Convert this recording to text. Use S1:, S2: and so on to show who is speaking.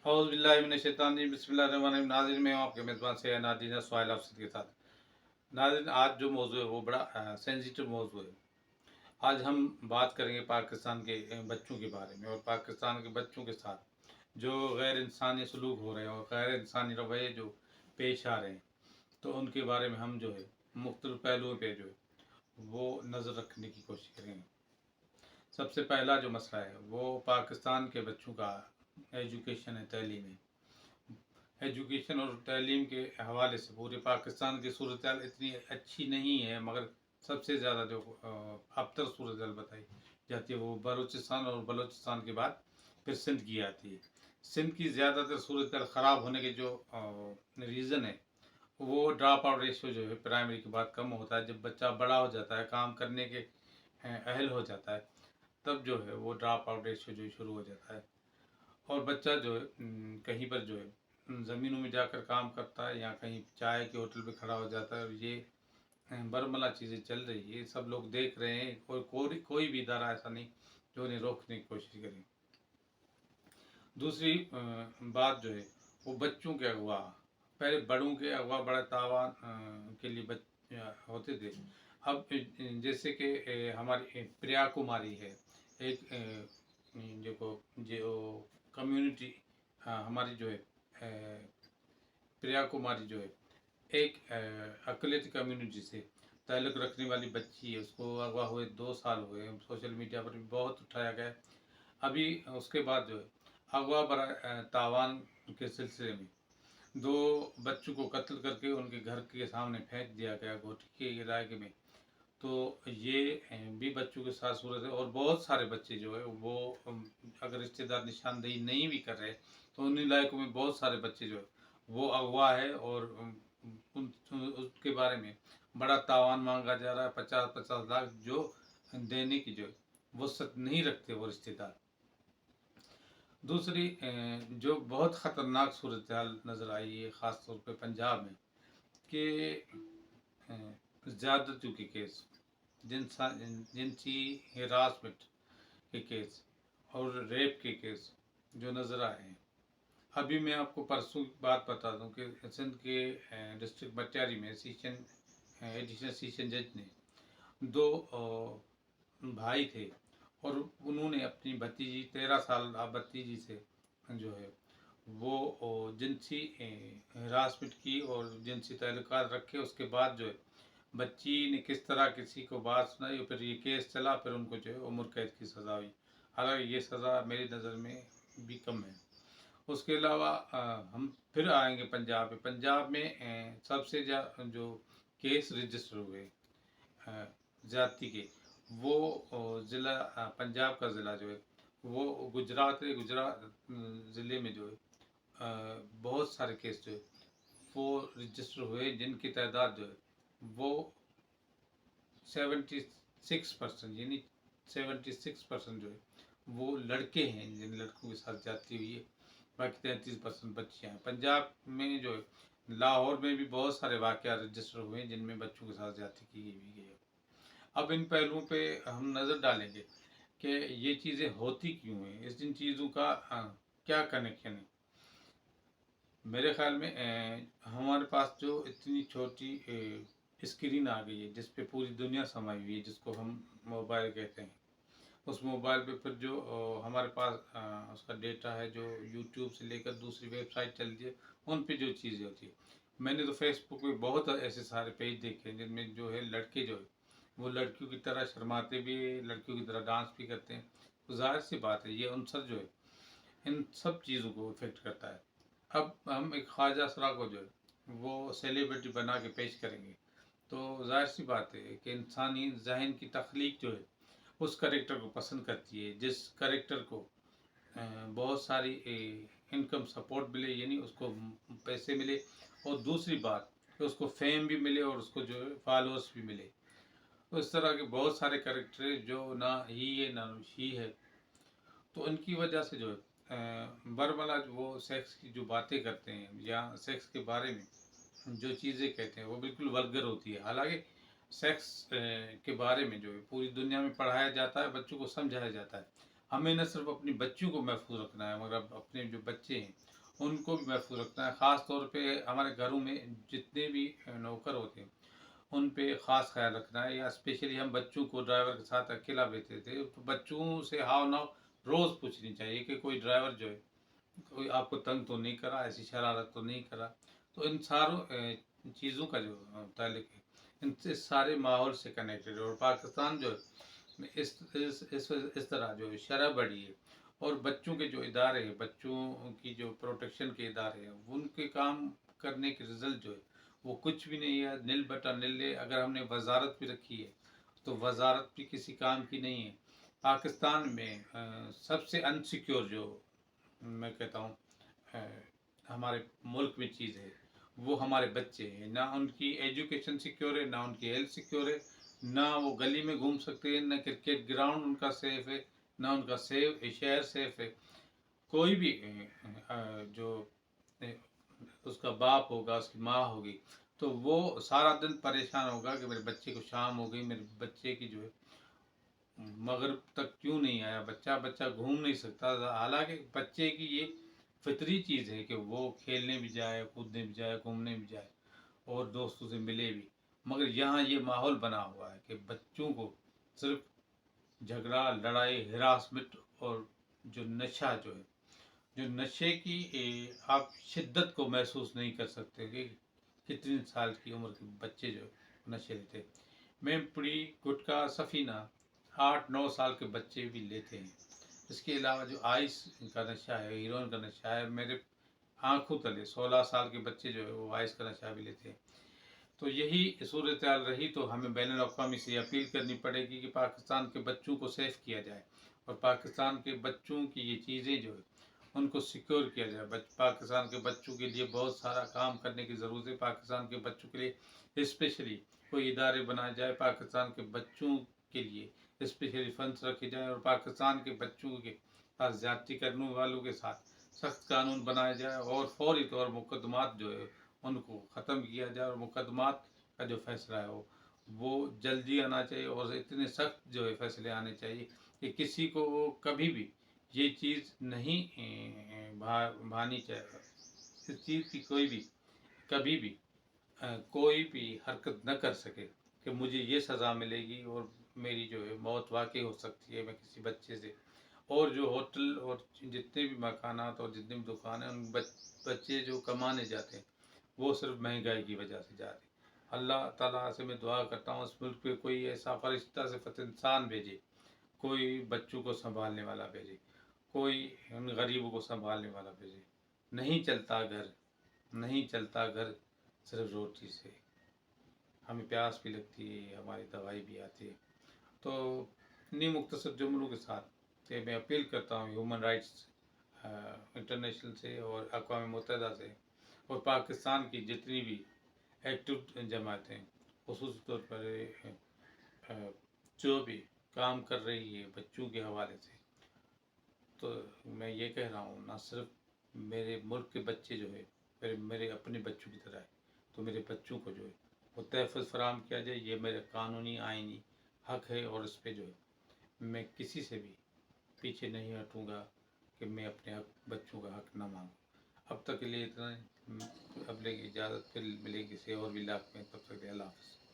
S1: औज़ु बिल्लाहि मिनश शैतानिर रजीम बिस्मिल्लाहिर्रहमानिर्रहीम। नाज़रीन, मैं हूँ आपके मेज़बान सैयद नादीन सुहैल अफसद के साथ। नाज़रीन, आज जो मौज़ू है वो बड़ा सेंसिटिव मौज़ू है। आज हम बात करेंगे पाकिस्तान के बच्चों के बारे में और पाकिस्तान के बच्चों के साथ जो गैर इंसानी सलूक हो रहे हैं और गैर इंसानी रवैये जो पेश आ रहे हैं, तो उनके बारे में हम जो है मुख्तलिफ पहलुओं पे जो है वो नज़र रखने की कोशिश करेंगे। सबसे पहला जो मसला है वो पाकिस्तान के बच्चों का एजुकेशन है, तालीम है। एजुकेशन और तालीम के हवाले से पूरे पाकिस्तान की सूरत हाल इतनी अच्छी नहीं है, मगर सबसे ज़्यादा जो अबतर सूरत हाल बताई जाती है वो बलूचिस्तान और बलूचिस्तान के बाद फिर सिंध की आती है। सिंध की ज़्यादातर सूरत हाल ख़राब होने के जो रीज़न है वो ड्रॉप आउट रेशियो जो है प्राइमरी के बाद कम होता है। जब बच्चा बड़ा हो जाता है, काम करने के अहल हो जाता है, तब जो है वो ड्रॉप आउट रेशियो जो शुरू हो जाता है और बच्चा जो है कहीं पर जो है ज़मीनों में जाकर काम करता है या कहीं चाय के होटल पे खड़ा हो जाता है। और ये बरमला चीज़ें चल रही है, सब लोग देख रहे हैं। कोई भी इदारा ऐसा नहीं जो उन्हें रोकने की कोशिश करे। दूसरी बात जो है वो बच्चों के अगवा, पहले बड़ों के अगवा बड़ा तावान के लिए होते थे। अब जैसे कि हमारी प्रिया कुमारी है, एक जो कम्युनिटी हमारी जो है प्रिया कुमारी जो है एक अकलियत कम्युनिटी से ताल्लुक़ रखने वाली बच्ची है। उसको अगवा हुए 2 साल हुए, सोशल मीडिया पर भी बहुत उठाया गया। अभी उसके बाद जो है अगवा बरा तावान के सिलसिले में 2 बच्चों को कत्ल करके उनके घर के सामने फेंक दिया गया घोटी के इलाके में। तो ये भी बच्चों के साथ सूरत है और बहुत सारे बच्चे जो है वो अगर रिश्तेदार निशानदेही नहीं भी कर रहे तो उन इलाकों में बहुत सारे बच्चे जो है वो अगवा है और उसके बारे में बड़ा तावान मांगा जा रहा है। 50-50 लाख जो देने की जो है वो सच नहीं रखते वो रिश्तेदार। दूसरी जो बहुत ख़तरनाक सूरत हाल नज़र आई है ख़ास तौर पे पंजाब में कि ज़्यादतियों के केस, जिनसी हिरासमेंट के केस और रेप के केस जो नज़र आए हैं। अभी मैं आपको परसों की बात बता दूं कि सिंध के डिस्ट्रिक्ट मटियारी में एडिशनल सेशन जज ने 2 भाई थे और उन्होंने अपनी भतीजी 13 साल भतीजी से जो है वो जिनसी हिरासमेंट की और जिनसी ताल्लुकात रखे। उसके बाद जो है बच्ची ने किस तरह किसी को बात सुनाई और फिर ये केस चला, फिर उनको जो है उम्र कैद की सज़ा हुई। हालांकि ये सज़ा मेरी नज़र में भी कम है। उसके अलावा हम फिर आएंगे पंजाब में। पंजाब में सबसे जो केस रजिस्टर हुए ज़्यादती के वो ज़िला पंजाब का ज़िला जो है वो गुजरात है। गुजरात ज़िले में जो है बहुत सारे केस जो है वो रजिस्टर हुए, जिनकी तादाद जो है वो 76% यानी 76% जो है वो लड़के हैं, जिन लड़कों के साथ जाती हुई है। बाकी 33% बच्चियाँ हैं। पंजाब में जो है लाहौर में भी बहुत सारे वाक़या रजिस्टर हुए हैं जिनमें बच्चों के साथ ज्यादती की गई है। अब इन पहलुओं पे हम नज़र डालेंगे कि ये चीज़ें होती क्यों हैं, इन चीज़ों का क्या कनेक्शन है। मेरे ख्याल में हमारे पास जो इतनी छोटी स्क्रीन आ गई है जिस पे पूरी दुनिया समाई हुई है, जिसको हम मोबाइल कहते हैं। उस मोबाइल पे फिर जो हमारे पास उसका डेटा है, जो यूट्यूब से लेकर दूसरी वेबसाइट चलती है, उन पे जो चीज़ें होती है। मैंने तो फेसबुक पे बहुत ऐसे सारे पेज देखे हैं जिनमें जो है लड़के जो है वो लड़कियों की तरह शर्माते भी, लड़कियों की तरह डांस भी करते हैं। तो जाहिर सी बात है ये अनसर जो है इन सब चीज़ों को इफेक्ट करता है। अब हम एक ख्वाजा असरा को जो है वो सेलिब्रिटी बना के पेश करेंगे तो जाहिर सी बात है कि इंसानी जहन की तख्लीक जो है उस करेक्टर को पसंद करती है, जिस करेक्टर को बहुत सारी इनकम सपोर्ट मिले, यानी उसको पैसे मिले और दूसरी बात कि उसको फेम भी मिले और उसको जो है फॉलोअर्स भी मिले। तो इस तरह के बहुत सारे करेक्टर जो ना ही है ना ही है। तो उनकी वजह से जो है बरमला वो सेक्स की जो बातें करते हैं या सेक्स के बारे में जो चीज़ें कहते हैं वो बिल्कुल वल्गर होती है। हालांकि सेक्स के बारे में जो है पूरी दुनिया में पढ़ाया जाता है, बच्चों को समझाया जाता है, ہمیں نہ صرف اپنی بچیوں کو محفوظ رکھنا ہے مگر اپنے جو بچے ہیں ان کو بھی محفوظ رکھنا ہے. خاص طور پہ ہمارے گھروں میں جتنے بھی نوکر ہوتے ہیں ان پہ خاص خیال رکھنا ہے. یا اسپیشلی ہم بچوں کو ڈرائیور کے ساتھ اکیلا بھیجتے تھے تو بچوں سے ہاؤ ناؤ روز پوچھنی چاہیے کہ کوئی ڈرائیور جو ہے کوئی آپ کو تنگ تو نہیں کرا, ایسی شرارت تو نہیں کرا. تو ان ساروں چیزوں کا جو تعلق ہے ان سے سارے ماحول سے کنیکٹڈ ہے. اور پاکستان جو ہے اس طرح جو ہے شرح بڑھی ہے اور بچوں کے جو ادارے ہیں بچوں کی جو پروٹیکشن کے ادارے ہیں ان کے کام کرنے کے رزلٹ جو ہے وہ کچھ بھی نہیں ہے, نل بٹا نل ہے. اگر ہم نے وزارت بھی رکھی ہے تو وزارت بھی کسی کام کی نہیں ہے. پاکستان میں سب سے انسیکیور جو میں کہتا ہوں ہمارے ملک میں چیز ہے وہ ہمارے بچے ہیں. نہ ان کی ایجوکیشن سیکیور ہے, نہ ان کی ہیلتھ سیکیور ہے, نہ وہ گلی میں گھوم سکتے ہیں, نہ کرکٹ گراؤنڈ ان کا سیف ہے, نہ ان کا شہر سیف ہے. کوئی بھی جو اس کا باپ ہوگا, اس کی ماں ہوگی تو وہ سارا دن پریشان ہوگا کہ میرے بچے کو شام ہو گئی, میرے بچے کی جو ہے مغرب تک کیوں نہیں آیا بچہ گھوم نہیں سکتا. حالانکہ بچے کی یہ فطری چیز ہے کہ وہ کھیلنے بھی جائے, کودنے بھی جائے, گھومنے بھی جائے اور دوستوں سے ملے بھی. مگر یہاں یہ ماحول بنا ہوا ہے کہ بچوں کو صرف جھگڑا, لڑائی, ہراسمنٹ اور جو نشہ جو ہے جو نشے کی آپ شدت کو محسوس نہیں کر سکتے کہ کتنی سال کی عمر کے بچے جو نشے لیتے. میں پڑی, گٹکا, سفینہ 8-9 سال کے بچے بھی لیتے ہیں. اس کے علاوہ جو آئس کا نشہ ہے, ہیروئن کا نشہ ہے, میرے آنکھوں تلے 16 سال کے بچے جو ہے وہ آئس کا نشہ بھی لیتے ہیں. تو یہی صورتحال رہی تو ہمیں بین الاقوامی سے اپیل کرنی پڑے گی کہ پاکستان کے بچوں کو سیف کیا جائے اور پاکستان کے بچوں کی یہ چیزیں جو ہے ان کو سیکیور کیا جائے. پاکستان کے بچوں کے لیے بہت سارا کام کرنے کی ضرورت ہے. پاکستان کے بچوں کے لیے اسپیشلی کوئی ادارے بنائے جائے, پاکستان کے بچوں کے لیے اسپیشلی فنڈس رکھے جائیں اور پاکستان کے بچوں کے ساتھ زیادتی کرنے والوں کے ساتھ سخت قانون بنایا جائے اور فوری طور مقدمات جو ہے ان کو ختم کیا جائے. اور مقدمات کا جو فیصلہ ہے وہ جلدی آنا چاہیے اور اتنے سخت جو ہے فیصلے آنے چاہیے کہ کسی کو وہ کبھی بھی یہ چیز نہیں بھانی چاہیے. اس چیز کی کوئی بھی کبھی بھی کوئی بھی حرکت نہ کر سکے کہ مجھے یہ سزا ملے گی اور میری جو ہے موت واقع ہو سکتی ہے میں کسی بچے سے. اور جو ہوٹل اور جتنے بھی مکانات اور جتنے بھی دکانیں ان بچے جو کمانے جاتے ہیں وہ صرف مہنگائی کی وجہ سے جا رہے ہیں. اللہ تعالیٰ سے میں دعا کرتا ہوں اس ملک پہ کوئی ایسا فرشتہ صفت انسان بھیجے, کوئی بچوں کو سنبھالنے والا بھیجے, کوئی ان غریبوں کو سنبھالنے والا بھیجے. نہیں چلتا گھر, نہیں چلتا گھر صرف روٹی سے, ہمیں پیاس بھی لگتی ہے, ہماری دوائی بھی آتی ہے. تو انہیں مختصر جملوں کے ساتھ کہ میں اپیل کرتا ہوں ہیومن رائٹس انٹرنیشنل سے اور اقوام متحدہ سے اور پاکستان کی جتنی بھی ایکٹیو جماعتیں خصوصی طور پر جو بھی کام کر رہی ہے بچوں کے حوالے سے, تو میں یہ کہہ رہا ہوں نہ صرف میرے ملک کے بچے جو ہے میرے اپنے بچوں کی طرح ہے, تو میرے بچوں کو جو ہے وہ تحفظ فراہم کیا جائے. یہ میرا قانونی آئینی حق ہے اور اس پہ جو ہے میں کسی سے بھی پیچھے نہیں ہٹوں گا کہ میں اپنے بچوں کا حق نہ مانگوں. اب تک کے لیے اتنا, اب لے اجازت پھر ملے کسی اور بھی لاکھ میں, تب تک اللہ حافظ.